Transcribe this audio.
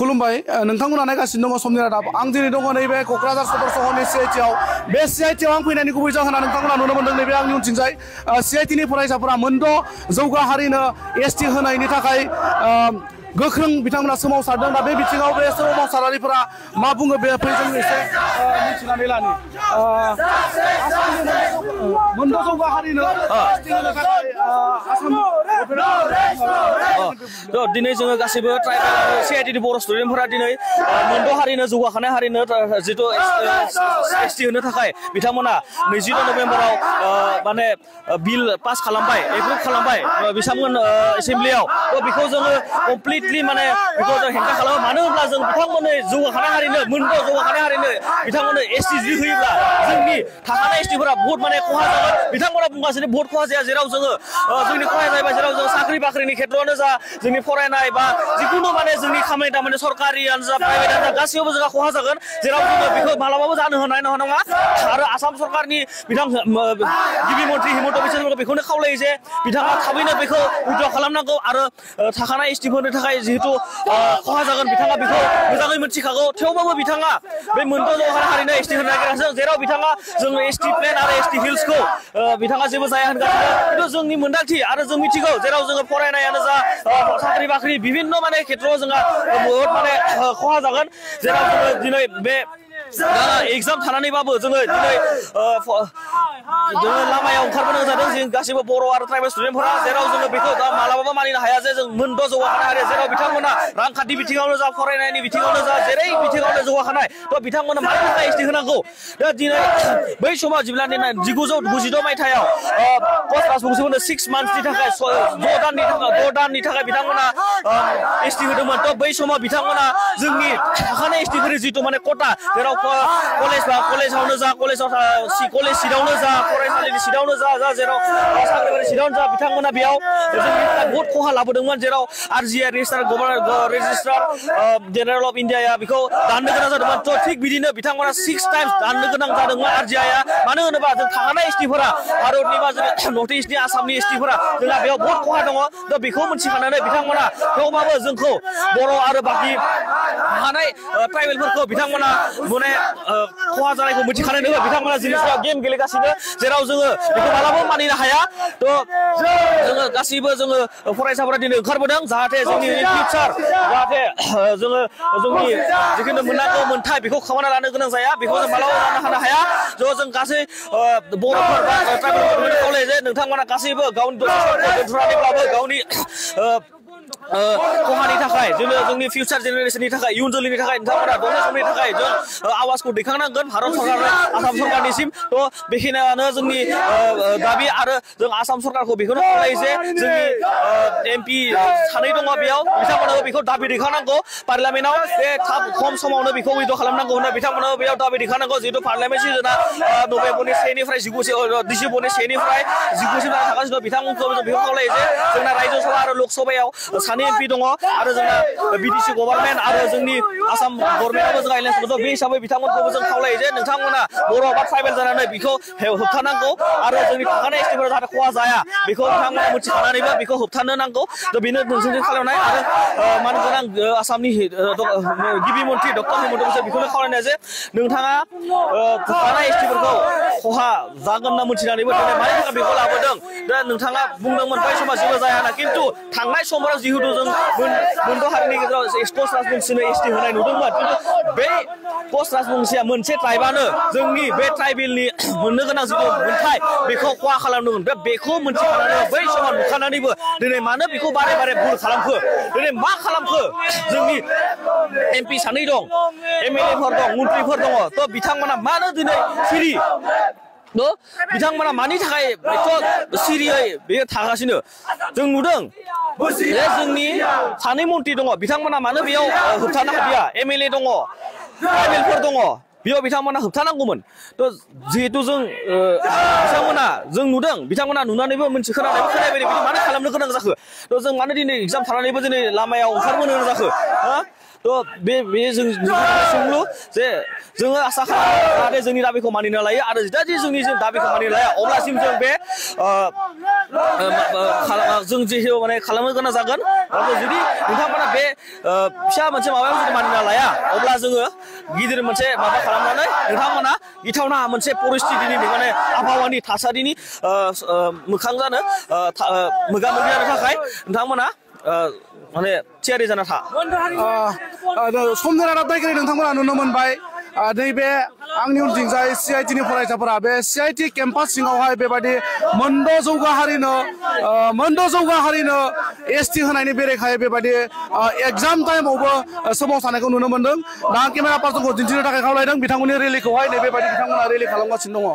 खुलुमबाय नोंथांमोना नायगासिनो दङ समनि रादाब आं दिनै दङ नैबे क'क्राझार सदर सहरनि सिआइटिआव बे सिआइटिआव आं फैनायनि गुबै जाहोना नोंथांमोना नुनो मोनदों नैबे आंनि उनथिंजाय सिआइटिनि फरायसाफोरा मोनद' जौगा हारिनो एसटि होनायनि थाखाय गोख्रों बिथांमोना सोमावसारदों दा बे बिथिङाव बे सोमावसारारिफोरा मा बुङो बे जों एसे मिथिनानै लानि मोनद' जौगा हारिनो एसटि होनो थाखाय दिनै जोङो गासैबो ट्राइबेल आरो सिआइटिनि बर' स्टुडेन्टफोरा दिनै मोनद' हारिनो जौगाखानाय हारिनो जिथु एसटि होनो थाखाय बिथांमोना 22 नभेम्बराव माने बिल पास खालामबाय एप्रुभ खालामबाय बिथांमोन एसेम्ब्लियाव बेखौ जोङो कमप्लिटलि माने बेखौ जों हेंथा खालामो मानो होनब्ला जों बिथांमोननो जौगाखानाय हारिनो मोनद' जौगाखानाय हारिनो बिथांमोननो एसटि जि होयोब्ला जोंनि थाखानाय एसटिफोरा बहुत माने खहा जागोन बिथांमोना बुंगासिनो बहुत खहा जाया जेराव जोङो जोंनि खहा जायोबा जेराव जों साख्रि बाख्रिनि खेत्रआवनो जा जोंनि फरायनाय बा जिखुनु माने जोंनि खामानि दामानि सरकारियानो जा प्राइभेटआनो जा गासैयावबो जोंहा खहा जागोन जेराव जोङो बेखौ मालाबाबो जानो होनाय नङा आरो आसाम सरकारनि गिबि मन्त्रि हिमन्त बिश्व शर्माखौ बेखौनो खावलायो जे बिथाङा थाबैनो बेखौ उइड्र खालामनांगौ आरो थाखानाय एसटिफोरनि थाखाय जिहेतु खहा जागोन बिथाङा बेखौ मोजाङै मिथिखागौ थेवबाबो बिथाङा बे मोनद' जौगाखानाय हारिनो एसटि होनो नागिराखै जेराव बिथाङा जों एसटि प्लेन आरो एसटि हिल्सखौ बिथाङा जेबो जाया होनगासिनो खिन्थु जोंनि मोन्दांथि आरो जों मिथिगौ जेराव जोङो फरायनायानो जा साख्रि बाख्रि बिभिन्न माने खेत्रआव जोंहा बहुत माने खहा जागोन जेराव जोङो दिनै बे एग्जाम थानानैबाबो जोङो दिनै जोङो लामायाव ओंखारबोनो जादों जों गासैबो बर' आरो ट्राइबेल स्टुडेन्टफोरा जेराव जोङो बेखौ दा मालाबाबो मानिनो हाया जे जों मोनद' जौगाखानाय हारि जेराव बिथांमोना रांखान्थि बिथिङावनो जा फरायनायनि बिथिङावनो जा जेरै बिथिङावनो जौगाखानाय थ' बिथांमोना मानि थाखाय एसटि होनांगौ दा दिनै बै समाव जेब्ला 1992 मायथाइयाव पस्ट राजबंसिफोरनो 6 मान्थसनि थाखाय 6 दाननि थाखाय बिथांमोना एसटि होदोंमोन थ' बै समाव बिथांमोना जोंनि थाखानाय एसटिफोरनि जिथु माने खथा जेराव कलेजावनो जा कलेज सिटआवनो जा फरायसालिनि सिटआवनो जा जेराव साख्रिबारि सिटआवनो जा बिथांमोना बेयाव जोंनि थाखाय बहुत खहा लाबोदोंमोन जेराव आरजिआइ रेजिस्ट्रार जेनेरेल अफ इन्डियाया बेखौ दाननो गोनां जादोंमोन थ' थिग बिदिनो बिथांमोना 6 टाइम्स दाननो गोनां जादोंमोन आरजिआइआ मानो होनोबा जों थाखानाय एसटिफोरा भारतनि बा जों नर्थ इस्टनि आसामनि एसटिफोरा जोंहा बेयाव बहुत खहा दङ थ' बेखौ मिथिखानानै बिथांमोना थेवबाबो जोंखौ बर' आरो बाखि थानाय ट्राइबेलफोरखौ बिथांमोना माने खहा जानायखौ मिथिखानाय दङ बिथांमोना जिनिसफोराव गेम गेलेगासिनो जेराव जोङो बेखौ मालाबाबो मानिनो हाया थ' जोङो गासैबो जोङो फरायसाफोरा दिनै ओंखारबोदों जाहाथे जोंनि फिउचार जाहाथे जोङो जोंनि जिखुनु मोननांगौ मोन्थाय बेखौ खामायना लानो गोनां जाया बेखौ जों मालाबाबो लानो हाया ज' जों गासै बर'फोर बा ट्राइबेलफोरखौ खावलायो जे नोंथांमोना गासैबो गावनि दोनथ'नानैब्लाबो गावनि खहानि थाखाय जोंनि फिउचार जेनेरेसननि थाखाय इयुन जोलैनि थाखाय नोंथांमोना दसे समनि थाखाय जों आवाजखौ दैखांनांगोन भारत सरकार आसाम सरकारनिसिम थ' बेखिनियानो जोंनि दाबि आरो जों आसाम सरकारखौ बेखौनो खावलायो जे जोंनि एमपि सानै दङ बेयाव बिथांमोनाबो बेखौ दाबि दैखांनांगौ पार्लियामेन्टआव बे थाब खम समावनो बेखौ उइड्र खालामनांगौ होनना बिथांमोनाबो बेयाव दाबि दैखांनांगौ जिहेतु पार्लियामेन्ट सिजोना नभेम्बरनि 1निफ्राय 19 डिसेम्बरनि 1निफ्राय 19सिम थागासिनो दं बिथांमोनखौ जों बेखौ खावलायो जे जोंना रायजो सभा आरो लकसभायाव सानै एमपि दङ आरो जोंना बिटिसि गभर्नमेन्ट आरो जोंनि आसाम गभर्नमेन्टआबो जोंहा एलायन्स दं बे हिसाबै बिथांमोनखौबो जों खावलायो जे नोंथांमोना बर' बा ट्राइबेल जानानै बेखौ होबथानांगौ आरो जोंनि थाखानाय एसटिफोरा जाहाथे खहा जाया बेखौ बिथांमोना मिथिखानानैबो बेखौ होबथानो नांगौ थ' बेनो नोंसोरनि खालामनाय आरो मान गोनां आसामनि गिबि मन्त्रि डक्टर हिमन्त बिश्व बेखौनो खावलायनाय जे नोंथाङा थाखानाय एसटिफोरखौ खहा जागोन होनना मिथिनानैबो दिनै मानि थाखाय बेखौ लाबोदों दा नोंथाङा बुंदोंमोन बै समाव जेबो जाया होनना खिन्थु थांनाय समफोराव जिहेतु जों मोनद' हारिनि गेजेराव पस्ट राजबंसिनो एसटि होनाय नुदोंमोन खिन्थु बे पस्ट राजबंसिया मोनसे ट्राइबानो जोंनि बे ट्राइबेलनि मोननो गोनां जिथु मोन्थाय बेखौ खहा खालामदोंमोन बेखौ मिथिखानानै बै समाव नुखानानैबो दिनै मानो बेखौ बारे बारे भुल खालामखो दिनै मा खालामखो जोंनि एमपि सानै दं एमएलएफोर दं मन्थ्रिफोर दङ थ' बिथांमोना मानो दिनै सिरि बिथांमोना मानि थाखाय सिरियै बेयो थागासिनो जों नुदों जे जोंनि सानै मन्थ्रि दङ बिथांमोना मानो बेयाव होबथानो हादिया एमएलए दङ ट्राइबेलफोर दङ बेयाव बिथांमोना होबथानांगौमोन थ' जिहेतु जों बिथांमोना जों नुदों बिथांमोना नुनानैबो मोनसे खोनानायबो खोनाबाय बिदि मानो खालामनो गोनां जाखो थ' जों मानो दिनै एग्जाम थानानैबो दिनै लामायाव ओंखारबोनो गोनां जाखो थ' बे जों सोंलु जे जोङो आसा खालामो जाहाथे जोंनि दाबिखौ मानिना लायो आरो जुदि जोंनि दाबिखौ मानिना लाया अब्लासिम जों बे जों जिहेतु माने खालामनो गोनां जागोन जुदि नोंथांमोना बे फिसा मोनसे माबायाव जुदि मानिना लाया अब्ला जोङो गिदिर मोनसे माबा खालामनानै नोंथांमोना गिथावना मोनसे परिस्थितिनि माने आबहावानि थासारिनि मोखां जानो मोगा मोगि जानो थाखाय नोंथांमोना माने थियारि जाना था समनि रादाब नायगिरि नोंथांमोना नुनो मोनबाय नैबे आंनि उनथिंजाय CIT नि फरायसाफोरा बे CIT केम्पास सिङावहाय बेबायदि मोनद' जौगा हारिनो ST होनायनि बेरेखायै बेबायदि एग्जाम टाइमावबो सोमावसारनायखौ नुनो मोनदों दा केमेरा पार्सनखौ दिन्थिनो थाखाय खावलायदों बिथांमोननि रेलिखौहाय नैबेबायदि बिथांमोना रेलि खालामगासिनो दङ